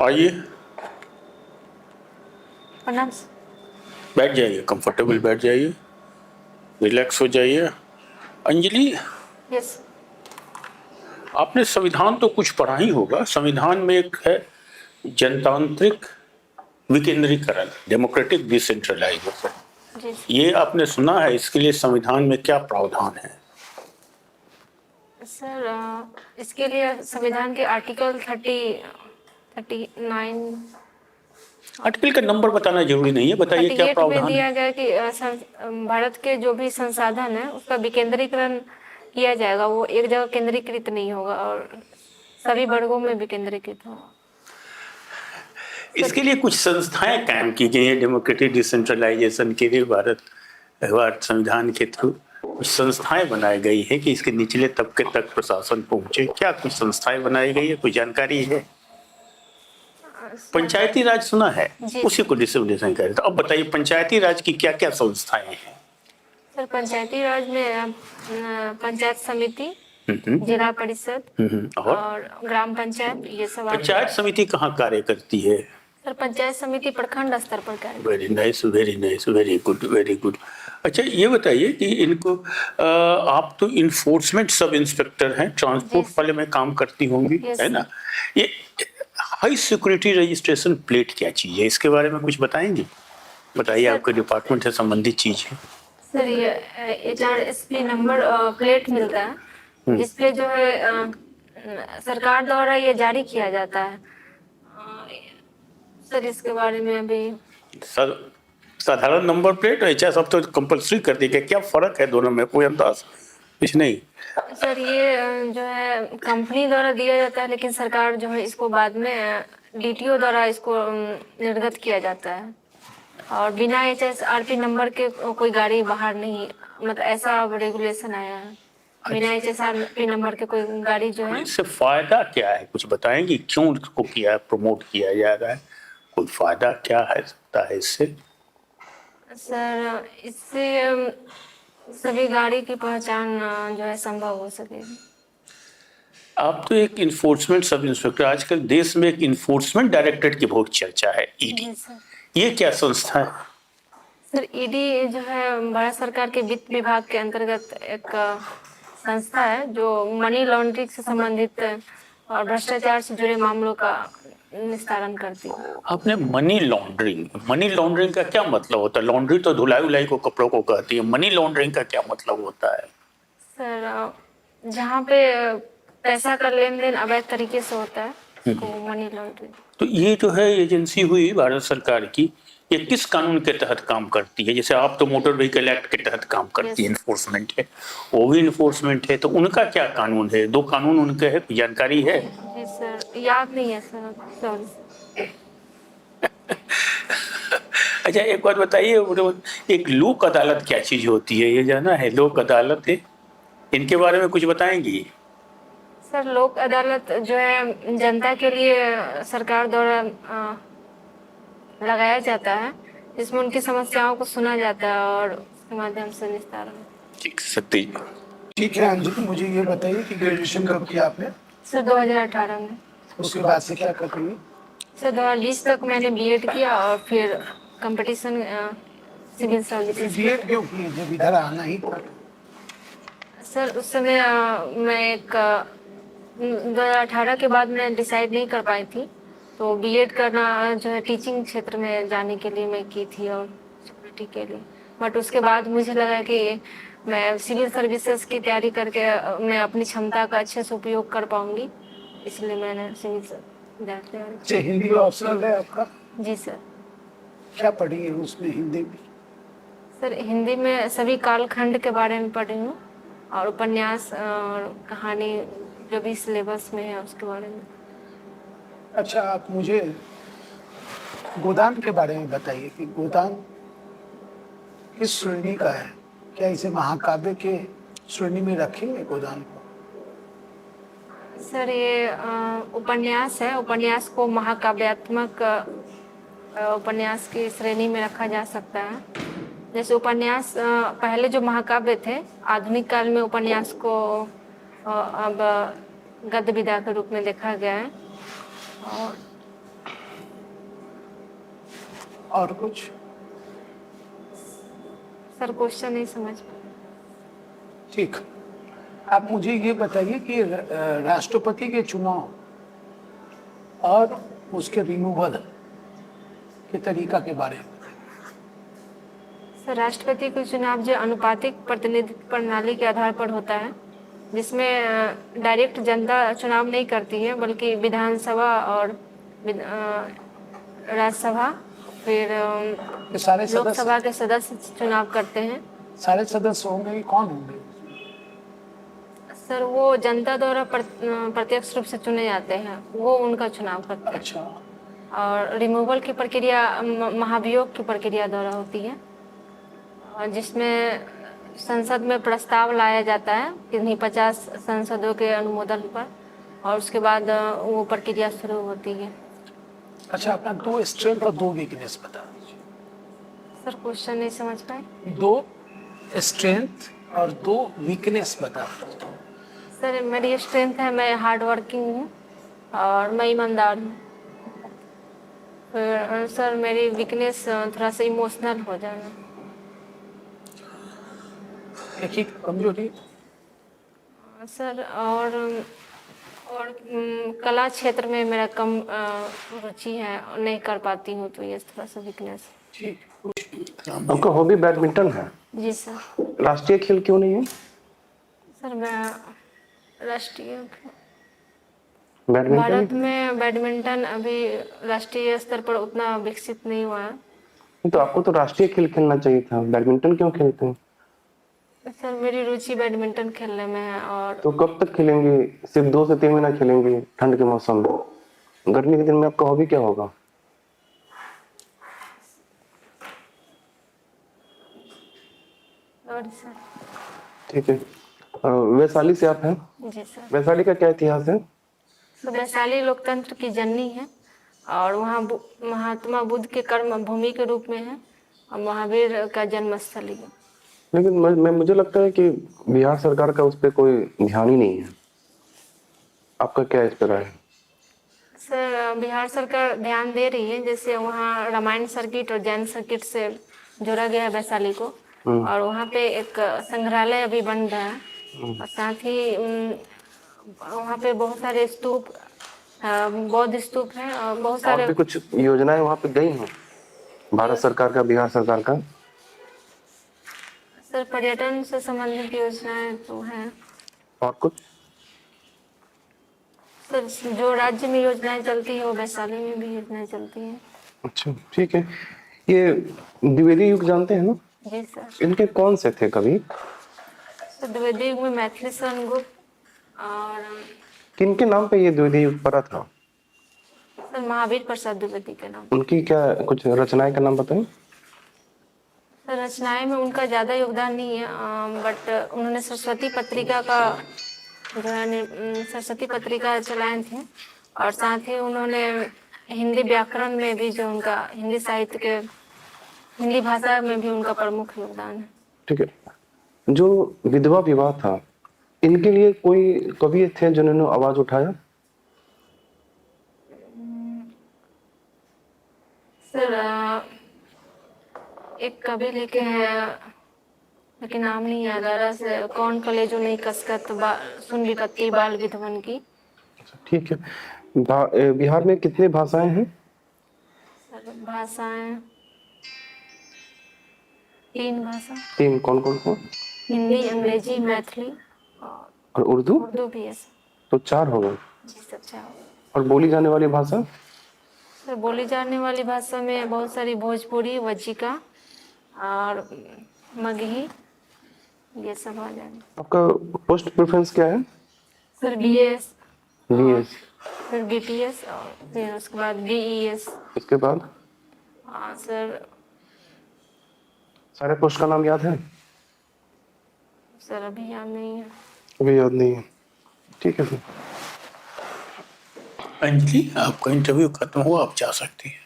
आइए, प्रणाम। बैठ जाइए, कंफर्टेबल बैठ जाइए, रिलैक्स हो जाइए। अंजलि, यस। आपने संविधान तो कुछ पढ़ा ही होगा। संविधान में एक है जनतांत्रिक विकेंद्रीकरण, डेमोक्रेटिक डिसेंट्रलाइजेशन। जी ये आपने सुना है? इसके लिए संविधान में क्या प्रावधान है? सर, इसके लिए संविधान के आर्टिकल 39 आर्टिकल का नंबर बताना जरूरी नहीं है, बताइए क्या 38 में प्रावधान है। दिया गया कि भारत के जो भी संसाधन है उसका विकेंद्रीकरण किया जाएगा। वो एक जगह केंद्रीकृत नहीं होगा और सभी वर्गों में विकेंद्रीकृत होगा। इसके लिए कुछ संस्थाएं कायम की गई हैं डेमोक्रेटिक डिसेंट्रलाइजेशन के लिए। भारत संविधान के थ्रू कुछ संस्थाएं बनाई गई है कि इसके निचले तबके तक प्रशासन पहुंचे। क्या कुछ संस्थाएं बनाई गई है, कोई जानकारी है? पंचायती राज सुना है, उसी को डिसेंट्रलाइजेशन कह रहे थे। अब बताइए पंचायती राज की क्या क्या संस्थाएं हैं? सर, पंचायती राज में पंचायत समिति, जिला परिषद और ग्राम पंचायत, ये सब। पंचायत समिति कहाँ कार्य करती है? सर, पंचायत समिति प्रखंड स्तर पर कार्य। Very nice, very nice, very good, very good. अच्छा, ये बताइए कि इनको आप तो इन्फोर्समेंट सब इंस्पेक्टर हैं, ट्रांसपोर्ट वाले में काम करती होंगी, है ना? ये हाई सिक्योरिटी रजिस्ट्रेशन प्लेट क्या चीज है, इसके बारे में कुछ बताएंगे? बताइए, आपके डिपार्टमेंट से संबंधित चीज है। सर, ये HRSP नंबर प्लेट मिलता है, जिसपे जो है सरकार द्वारा ये जारी किया जाता है। सर, इसके बारे में अभी सर, साधारण नंबर प्लेट है, चाहे सब तो कंपलसरी कर दी गई, क्या फर्क है दोनों में? कोई अंदाज? कुछ नहीं सर, ये जो है कंपनी द्वारा दिया जाता है, लेकिन सरकार जो है इसको बाद में DTO द्वारा इसको निर्गत किया जाता है और बिना HSRP नंबर के कोई गाड़ी बाहर नहीं, मतलब ऐसा रेगुलेशन आया है। बिना HSRP नंबर के कोई गाड़ी जो है। इससे फायदा क्या है, कुछ बताएंगे? क्यों इसको किया, प्रमोट किया जा रहा है? कोई फायदा क्या है सकता है इससे? सर, इससे सभी गाड़ी की पहचान जो है संभव हो सकेगी। आप तो एक इन्फोर्समेंट सब इंस्पेक्टर, आजकल देश में एक इन्फोर्समेंट डायरेक्टरेट की बहुत चर्चा है, ईडी। ये क्या संस्था है? सर, ईडी जो है भारत सरकार के वित्त विभाग के अंतर्गत एक संस्था है जो मनी लॉन्ड्रिंग से संबंधित और भ्रष्टाचार से जुड़े मामलों का निस्तारण करती है। आपने मनी लॉन्ड्रिंग का क्या मतलब होता है? लॉन्ड्री तो धुलाई उलाई को, कपड़ों को कहती है, मनी लॉन्ड्रिंग का क्या मतलब होता है? सर, जहाँ पे पैसा का लेन देन अवैध तरीके से होता है उसको मनी लॉन्ड्रिंग। तो ये जो है एजेंसी हुई भारत सरकार की, ये किस कानून के तहत काम करती है? जैसे आप तो मोटर व्हीकल एक्ट के तहत काम करती है, इन्फोर्समेंट है, वो भी इन्फोर्समेंट है, तो उनका क्या कानून है? दो कानून उनके है, जानकारी है? जी सर, याद नहीं है सर, सॉरी। अच्छा, एक बात बताइए, एक लोक अदालत क्या चीज होती है, ये जाना है? लोक अदालत है, इनके बारे में कुछ बताएंगी? सर, लोक अदालत जो है जनता के लिए सरकार द्वारा लगाया जाता है, जिसमें उनकी समस्याओं को सुना जाता है और उसके माध्यम से निस्तारण। ठीक, सत्य। ठीक है अंजलि, मुझे ये बताइए कि ग्रेजुएशन कब किया आपने? सर, 2018 में। उसके बाद से क्या कर रही है? सर, 2020 तक मैंने BEd किया और फिर कंपटीशन सिविल सर्विसेज। BEd क्यों की जब इधर आना ही था? सर, उस समय मैं एक 2018 के बाद मैं डिसाइड नहीं कर पाई थी, तो BEd करना जो है टीचिंग क्षेत्र में जाने के लिए मैं की थी और सिक्योरिटी के लिए। बट उसके बाद मुझे लगा कि मैं सिविल सर्विसेज की तैयारी करके मैं अपनी क्षमता का अच्छे से उपयोग कर पाऊंगी, इसलिए मैंने सिविल अच्छा, हिंदी ऑप्शनल है आपका? जी सर। क्या पढ़ी है उसमें हिंदी में? सर, हिंदी में सभी कालखंड के बारे में पढ़ी हूँ और उपन्यास और कहानी जो भी सिलेबस में है उसके बारे में। अच्छा, आप मुझे गोदान के बारे में बताइए कि गोदान किस श्रेणी का है? क्या इसे महाकाव्य के श्रेणी में रखेंगे गोदान को? सर, ये उपन्यास है। उपन्यास को महाकाव्यात्मक उपन्यास की श्रेणी में रखा जा सकता है। जैसे उपन्यास पहले जो महाकाव्य थे, आधुनिक काल में उपन्यास को अब गद्य विधा के रूप में देखा गया है और और कुछ? सर क्वेश्चन नहीं समझ। ठीक। आप मुझे ये बताइए कि राष्ट्रपति के चुनाव और उसके रिमूवल के तरीका के बारे में। सर राष्ट्रपति का चुनाव जो अनुपातिक प्रतिनिधित्व प्रणाली के आधार पर होता है, जिसमें डायरेक्ट जनता चुनाव नहीं करती है, बल्कि विधानसभा और राज्यसभा, फिर ये सारे सदस्य, लोकसभा के सदस्य चुनाव करते हैं। सारे सदस्य होंगे कि कौन होंगे? सर वो जनता द्वारा प्रत्यक्ष रूप से चुने जाते हैं, वो उनका चुनाव करते हैं। अच्छा। और रिमूवल की प्रक्रिया महाभियोग की प्रक्रिया द्वारा होती है, और जिसमें संसद में प्रस्ताव लाया जाता है किन्हीं 50 सांसदों के अनुमोदन पर, और उसके बाद वो प्रक्रिया शुरू होती है। अच्छा, अपना 2 स्ट्रेंथ और 2 वीकनेस बता दीजिए। सर क्वेश्चन नहीं समझ पाए। 2 स्ट्रेंथ और 2 वीकनेस बता दीजिए। सर मेरी स्ट्रेंथ है, मैं हार्ड वर्किंग हूँ और मैं ईमानदार हूँ। फिर सर मेरी वीकनेस थोड़ा सा इमोशनल हो जाना। एक कमजोरी? सर और कला क्षेत्र में मेरा कम रुचि है, नहीं कर पाती हूँ, तो ये थोड़ा सा वीकनेस। ठीक। आपका हॉबी बैडमिंटन है? जी सर। राष्ट्रीय खेल क्यों नहीं है? सर मैं राष्ट्रीय बैडमिंटन भारत में बैडमिंटन अभी राष्ट्रीय स्तर पर उतना विकसित नहीं हुआ है। तो आपको तो राष्ट्रीय खेल खेलना चाहिए था, बैडमिंटन क्यों खेलते हैं? सर मेरी रुचि बैडमिंटन खेलने में है। और तो कब तक खेलेंगे? सिर्फ 2 से 3 महीना खेलेंगे ठंड के मौसम में। गर्मी के दिन में आपका हॉबी क्या होगा? और सर ठीक है। वैशाली से आप हैं? जी सर। वैशाली का क्या इतिहास है? तो वैशाली लोकतंत्र की जननी है, और वहाँ महात्मा बुद्ध के कर्म भूमि के रूप में है, और महावीर का जन्म स्थल है। लेकिन मुझे लगता है कि बिहार सरकार का उस पर कोई ध्यान ही नहीं है। आपका क्या इस पर राय है? सर बिहार सरकार ध्यान दे रही है, जैसे वहाँ रामायण सर्किट और जैन सर्किट से जोड़ा गया है वैशाली को, और वहाँ पे एक संग्रहालय अभी बन रहा है, और साथ ही वहाँ पे बहुत सारे स्तूप, बौद्ध स्तूप हैं, और बहुत सारे और भी कुछ योजनाएं वहाँ पे गई हैं भारत सरकार का, बिहार सरकार का? सर पर्यटन से संबंधित योजनाएं तो हैं। और कुछ? सर जो राज्य में योजनाएं चलती है वो वैशाली में भी योजनाएं चलती हैं। अच्छा ठीक है। ये द्विवेदी युग जानते हैं ना? जी सर। इनके कौन से थे कवि? सर द्विवेदी युग में मैथिली शरण गुप्त, और किनके नाम पे ये द्विवेदी युग पड़ा था? सर महावीर प्रसाद द्विवेदी के नाम। उनकी क्या कुछ रचनाएं का नाम बताएं? सर रचनाएं में उनका ज़्यादा योगदान नहीं है, बट उन्होंने सरस्वती पत्रिका का जो है सरस्वती पत्रिका चलाए थे, और साथ ही उन्होंने हिंदी व्याकरण में भी जो उनका हिंदी साहित्य के हिंदी भाषा में भी उनका प्रमुख योगदान है। ठीक है। जो विधवा विवाह था, इनके लिए कोई कवि थे जिन्होंने आवाज उठाया? सर एक कवि लिखे हैं, लेकिन नाम नहीं याद आ रहा, से कौन कलेजो नहीं कसकत सुन विपत्ति बाल विधवन की। ठीक है। बिहार में कितने भाषाएं हैं? सर भाषाएं 3 भाषा। 3 कौन कौन कौन? हिंदी, अंग्रेजी, मैथिली और उर्दू? उर्दू भी है सर। तो 4 हो गए। जी सर 4। और बोली जाने वाली भाषा? सर बोली जाने वाली भाषा में बहुत सारी भोजपुरी, वज्जिका और मगही, ये सब आ जाएंगे। आपका पोस्ट प्रेफरेंस क्या है? सर बीएस, बीएस, फिर बीटीएस, और फिर उसके बाद बीईएस। इसके बाद? सर सारे पोस्ट का नाम याद है? सर अभी याद नहीं है। अभी याद नहीं है। ठीक है सर। अंजलि, आपका इंटरव्यू खत्म हुआ, आप जा सकती हैं।